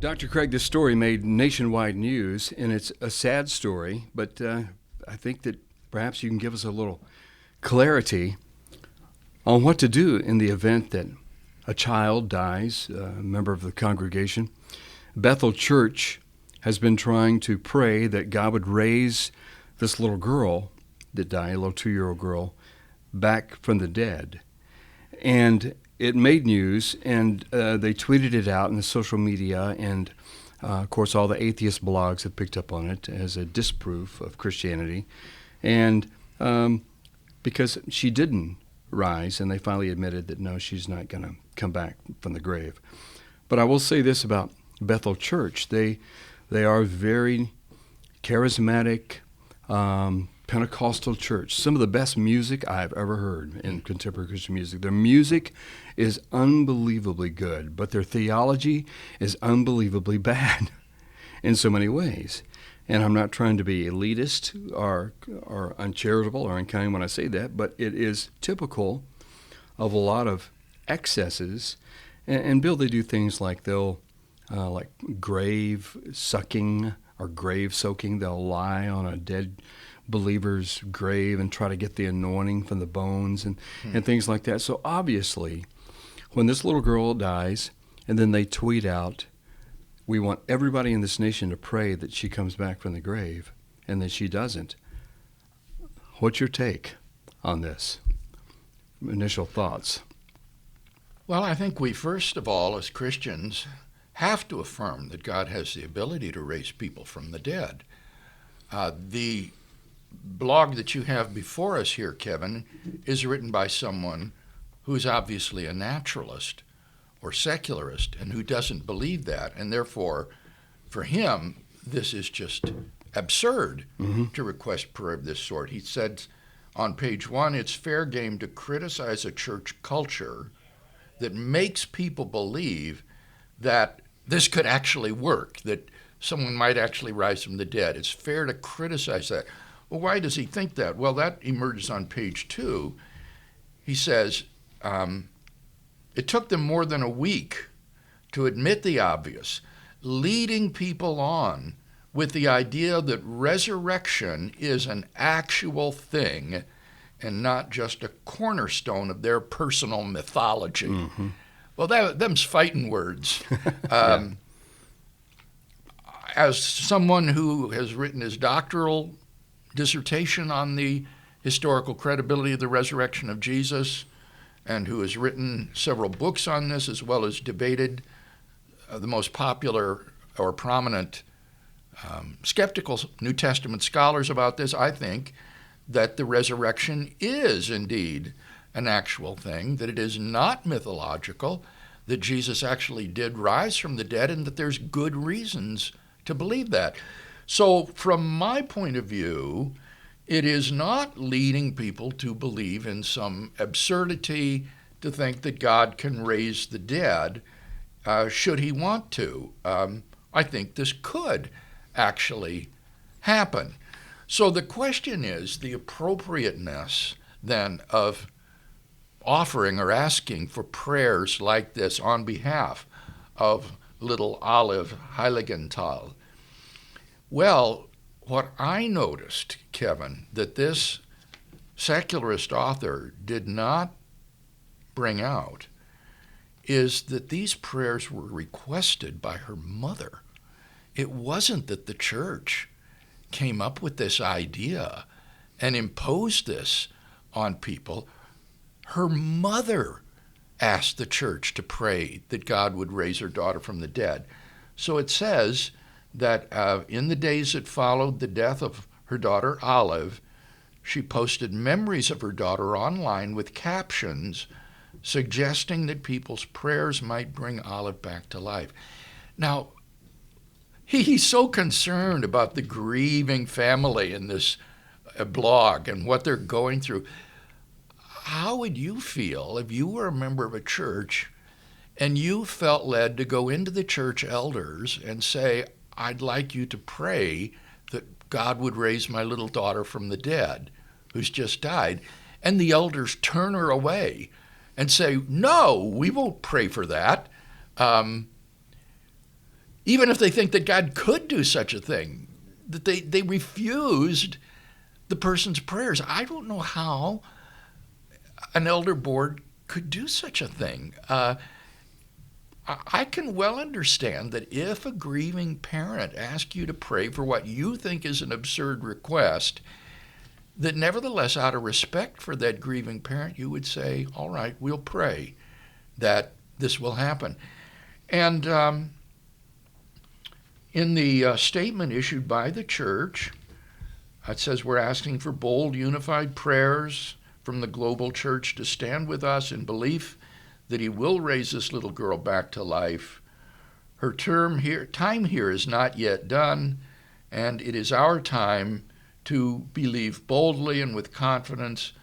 Dr. Craig, this story made nationwide news, and it's a sad story, but I think that perhaps you can give us a little clarity on what to do in the event that a child dies, a member of the congregation. Bethel Church has been trying to pray that God would raise this little girl that died, a little 2-year-old girl, back from the dead. And it made news, and they tweeted it out in the social media, and of course all the atheist blogs have picked up on it as a disproof of Christianity. And because she didn't rise, and they finally admitted that no, she's not going to come back from the grave. But I will say this about Bethel Church. They are very charismatic, Pentecostal church. Some of the best music I've ever heard in contemporary Christian music. Their music is unbelievably good, but their theology is unbelievably bad in so many ways. And I'm not trying to be elitist or uncharitable or unkind when I say that, but it is typical of a lot of excesses. And Bill, they do things like they'll like grave sucking or grave soaking. They'll lie on a dead believer's grave and try to get the anointing from the bones and things like that. So obviously, when this little girl dies and then they tweet out, we want everybody in this nation to pray that she comes back from the grave, and that she doesn't. What's your take on this? Initial thoughts. Well, I think we first of all, as Christians, have to affirm that God has the ability to raise people from the dead. The blog that you have before us here, Kevin, is written by someone who's obviously a naturalist or secularist and who doesn't believe that, and therefore, for him, this is just absurd to request prayer of this sort. He said on page 1, it's fair game to criticize a church culture that makes people believe that this could actually work, that someone might actually rise from the dead. It's fair to criticize that. Well, why does he think that? Well, that emerges on page 2. He says, it took them more than a week to admit the obvious, leading people on with the idea that resurrection is an actual thing and not just a cornerstone of their personal mythology. Well, them's fighting words. As someone who has written his doctoral dissertation on the historical credibility of the resurrection of Jesus, and who has written several books on this, as well as debated the most popular or prominent skeptical New Testament scholars about this, I think that the resurrection is indeed an actual thing, that it is not mythological, that Jesus actually did rise from the dead, and that there's good reasons to believe that. So from my point of view, it is not leading people to believe in some absurdity to think that God can raise the dead should he want to. I think this could actually happen. So the question is the appropriateness then of offering or asking for prayers like this on behalf of little Olive Heiligenthal. Well, what I noticed, Kevin, that this secularist author did not bring out is that these prayers were requested by her mother. It wasn't that the church came up with this idea and imposed this on people. Her mother asked the church to pray that God would raise her daughter from the dead. So it says that in the days that followed the death of her daughter Olive, she posted memories of her daughter online with captions suggesting that people's prayers might bring Olive back to life. Now, he's so concerned about the grieving family in this blog and what they're going through. How would you feel if you were a member of a church and you felt led to go into the church elders and say, I'd like you to pray that God would raise my little daughter from the dead who's just died, and the elders turn her away and say, no, we won't pray for that. even if they think that God could do such a thing, that they refused the person's prayers. I don't know how an elder board could do such a thing. I can well understand that if a grieving parent asks you to pray for what you think is an absurd request, that nevertheless, out of respect for that grieving parent, you would say, all right, we'll pray that this will happen. And in the statement issued by the church, it says we're asking for bold, unified prayers from the global church to stand with us in belief that he will raise this little girl back to life. Her time here is not yet done, and it is our time to believe boldly and with confidence,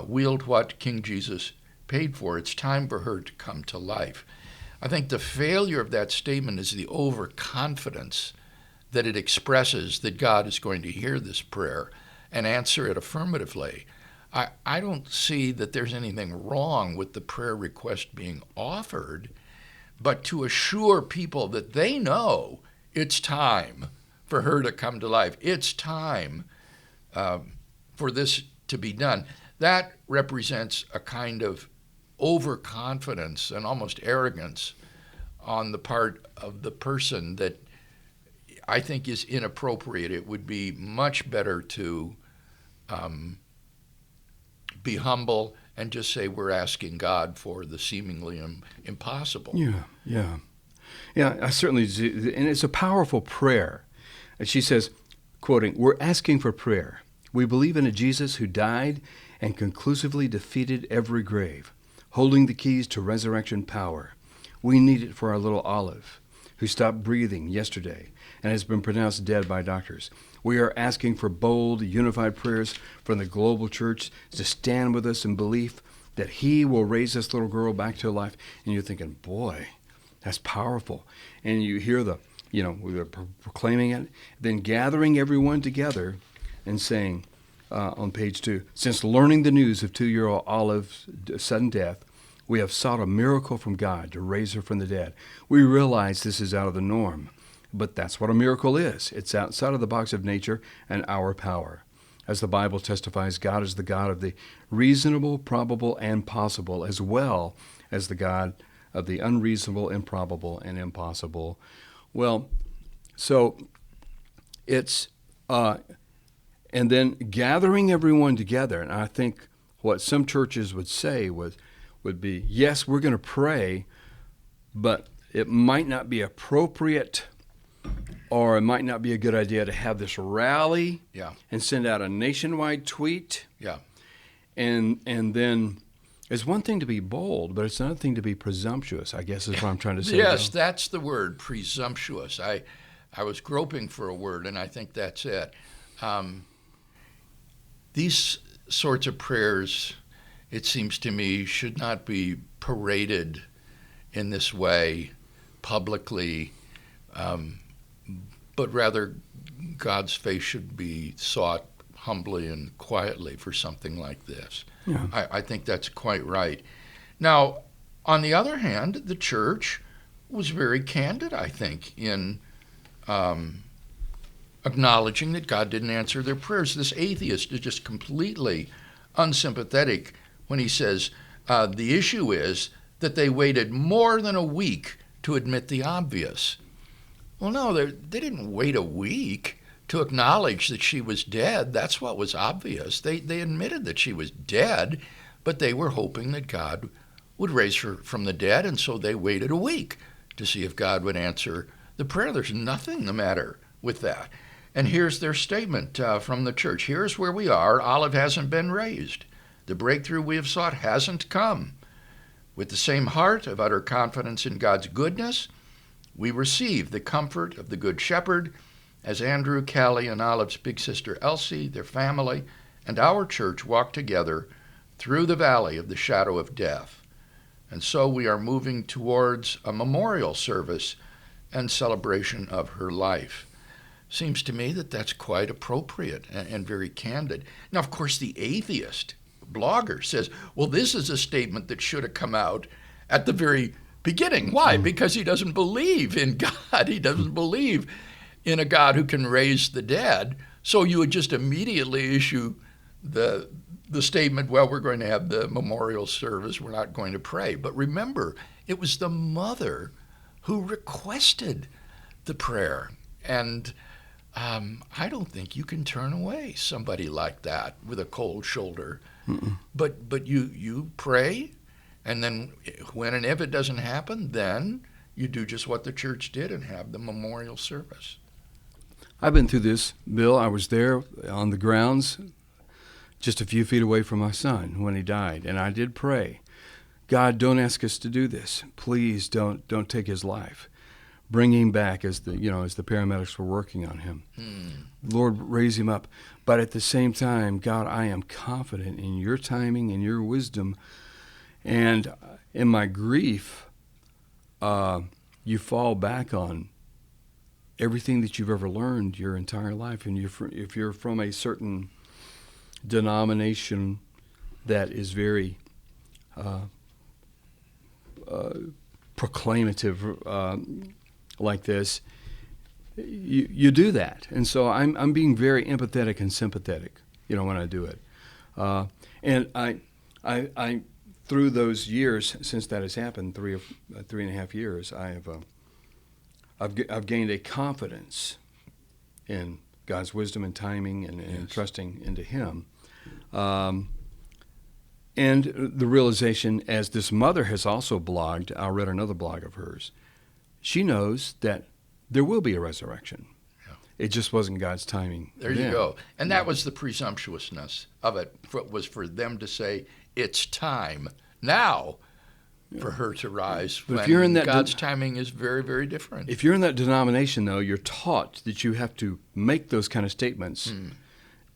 wield what King Jesus paid for. It's time for her to come to life. I think the failure of that statement is the overconfidence that it expresses that God is going to hear this prayer and answer it affirmatively. I don't see that there's anything wrong with the prayer request being offered, but to assure people that they know it's time for her to come to life, it's time for this to be done, that represents a kind of overconfidence and almost arrogance on the part of the person that I think is inappropriate. It would be much better to be humble and just say we're asking God for the seemingly impossible. Yeah, I certainly do. And it's a powerful prayer. And she says, quoting, "We're asking for prayer. We believe in a Jesus who died and conclusively defeated every grave, holding the keys to resurrection power. We need it for our little Olive, who stopped breathing yesterday and has been pronounced dead by doctors. We are asking for bold, unified prayers from the global church to stand with us in belief that he will raise this little girl back to life." And you're thinking, boy, that's powerful. And you hear we are proclaiming it, then gathering everyone together and saying on page 2, "Since learning the news of 2-year-old Olive's sudden death, we have sought a miracle from God to raise her from the dead. We realize this is out of the norm, but that's what a miracle is. It's outside of the box of nature and our power. As the Bible testifies, God is the God of the reasonable, probable, and possible, as well as the God of the unreasonable, improbable, and impossible." Well, so it's, and then gathering everyone together. And I think what some churches would say would be, yes, we're going to pray, but it might not be appropriate, or it might not be a good idea to have this rally and send out a nationwide tweet. And then it's one thing to be bold, but it's another thing to be presumptuous, I guess is what I'm trying to say. Yes, that's the word, presumptuous. I was groping for a word, and I think that's it. These sorts of prayers, it seems to me, should not be paraded in this way publicly, but rather God's face should be sought humbly and quietly for something like this. Yeah. I think that's quite right. Now, on the other hand, the church was very candid, I think, in acknowledging that God didn't answer their prayers. This atheist is just completely unsympathetic when he says the issue is that they waited more than a week to admit the obvious. Well, no, they didn't wait a week to acknowledge that she was dead. That's what was obvious. They admitted that she was dead, but they were hoping that God would raise her from the dead, and so they waited a week to see if God would answer the prayer. There's nothing the matter with that. And here's their statement from the church. Here's where we are. Olive hasn't been raised. The breakthrough we have sought hasn't come. With the same heart of utter confidence in God's goodness, we receive the comfort of the Good Shepherd as Andrew, Callie, and Olive's big sister Elsie, their family, and our church walk together through the valley of the shadow of death. And so we are moving towards a memorial service and celebration of her life. Seems to me that that's quite appropriate and very candid. Now, of course, the atheist blogger says, well, this is a statement that should have come out at the very beginning. Why? Because he doesn't believe in God. He doesn't believe in a God who can raise the dead. So you would just immediately issue the statement, well, we're going to have the memorial service. We're not going to pray. But remember, it was the mother who requested the prayer. And I don't think you can turn away somebody like that with a cold shoulder. But you pray, and then when and if it doesn't happen, then you do just what the church did and have the memorial service. I've been through this, Bill. I was there on the grounds just a few feet away from my son when he died, and I did pray, God, don't ask us to do this. Please don't take his life. Bring him back as the paramedics were working on him. Lord, raise him up. But at the same time, God, I am confident in your timing and your wisdom. And in my grief, you fall back on everything that you've ever learned your entire life. And if you're from a certain denomination that is very proclamative like this, you do that. And so I'm being very empathetic and sympathetic, when I do it. And I through those years since that has happened, 3.5 years, I've gained a confidence in God's wisdom and timing and trusting into him. And the realization, as this mother has also blogged, I read another blog of hers, she knows that there will be a resurrection. Yeah. It just wasn't God's timing. There you go. And that was the presumptuousness of it, was for them to say, it's time now for her to rise, but when if you're in that God's timing is very, very different. If you're in that denomination, though, you're taught that you have to make those kind of statements.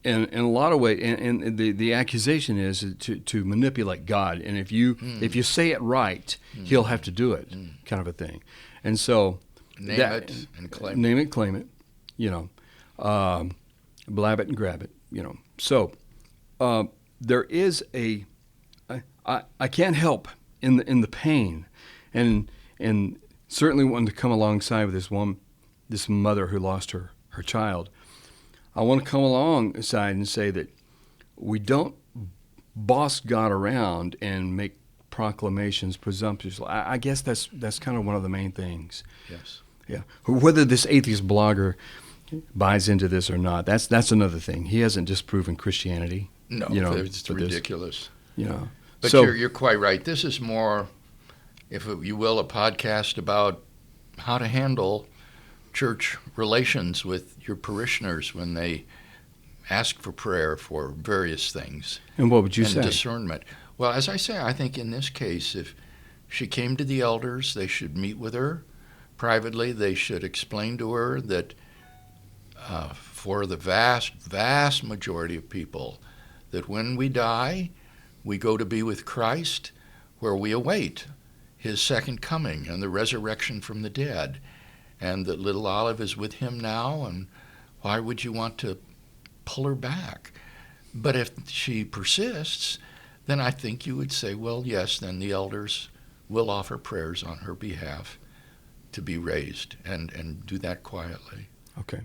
And in a lot of ways, and the accusation is to manipulate God. And if you say it right, he'll have to do it, kind of a thing. And so name it and claim it. Name it, claim it, blab it and grab it, So there is I can't help in the pain, and certainly wanting to come alongside with this mother who lost her child. I want to come alongside and say that we don't boss God around and make proclamations presumptuously. I guess that's kind of one of the main things. Yes. Yeah. Whether this atheist blogger buys into this or not, that's another thing. He hasn't disproven Christianity. No, it's ridiculous. But so, you're quite right. This is more, if you will, a podcast about how to handle church relations with your parishioners when they ask for prayer for various things. And what would you say? And discernment. Well, as I say, I think in this case, if she came to the elders, they should meet with her privately. They should explain to her that for the vast, vast majority of people, that when we die, we go to be with Christ, where we await his second coming and the resurrection from the dead, and that little Olive is with him now, and why would you want to pull her back? But if she persists, then I think you would say, well, yes, then the elders will offer prayers on her behalf to be raised, and do that quietly. Okay.